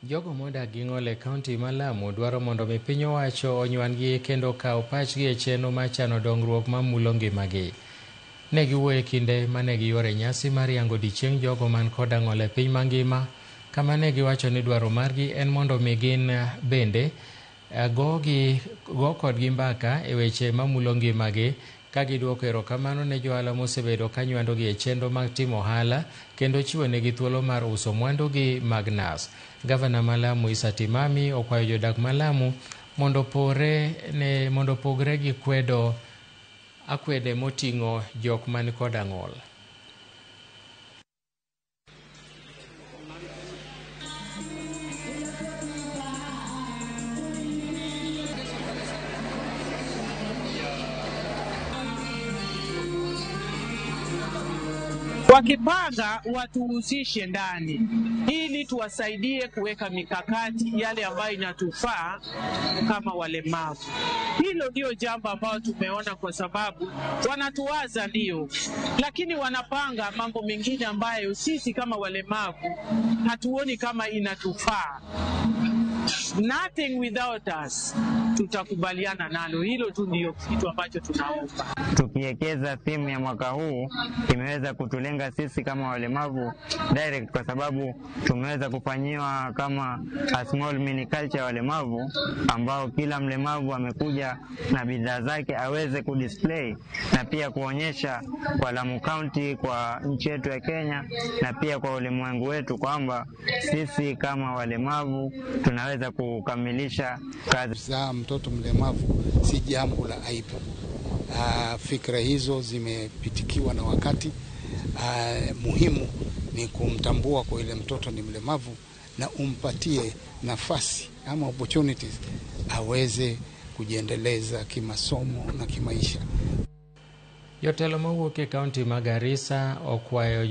Jogo modak gi Ng'ole County ma Lamu dwaro mondo mi piny owacho onywangi kendo kaw pachgi e chenro mar chano dongruok ma mulo ngimagi. Ne giwuoyo kinde mane giyore nyasi mar yango odiechieng' jogo man koda ng'ol e piny mangima, kama ne giwacho ni dwaro margi en mondo mi gin bende go kodgi mbaka e weche mamulo ngimagi, ka giduoko erokamano ne johala mosebedo ka nywandogi e chenro mag timo ohala kendo chiwo negi thuolo mar uso mwandugi mag nas. Gavana ma Lamu Isa Timami okwayo jodak ma Lamu mondo pogre gi akwede moting'o jok man koda ng'ol. Wakipanga watuhusishe ndani ili tuwasaidie kuweka mikakati yale ambayo inatufaa kama walemavu. Hilo ndio jambo ambalo tumeona, kwa sababu wanatuwaza ndio, lakini wanapanga mambo mengine ambayo sisi kama walemavu hatuoni kama inatufaa. Nothing without us. Tutakubaliana nalo. Hilo tu ndio kitu ambacho tunaomba. Tukiwekeza theme ya mwaka huu imeweza kutulenga sisi kama walemavu direct, kwa sababu tumeweza kufanyiwa kama a small mini culture walemavu, ambao kila mlemavu amekuja na bidhaa zake aweze kudisplay na pia kuonyesha kwa Lamu County, kwa nchi yetu ya Kenya, na pia kwa ulimwengu wetu kwamba sisi kama walemavu tunaweza kukamilisha kazi. Za mtoto mlemavu si jambo la aibu. Fikra hizo zimepitikiwa na wakati. Muhimu ni kumtambua kwa ile mtoto ni mlemavu na umpatie nafasi ama opportunities aweze kujiendeleza kimasomo na kimaisha. Jotelo mawuok e kaunti ma Garissa okwayo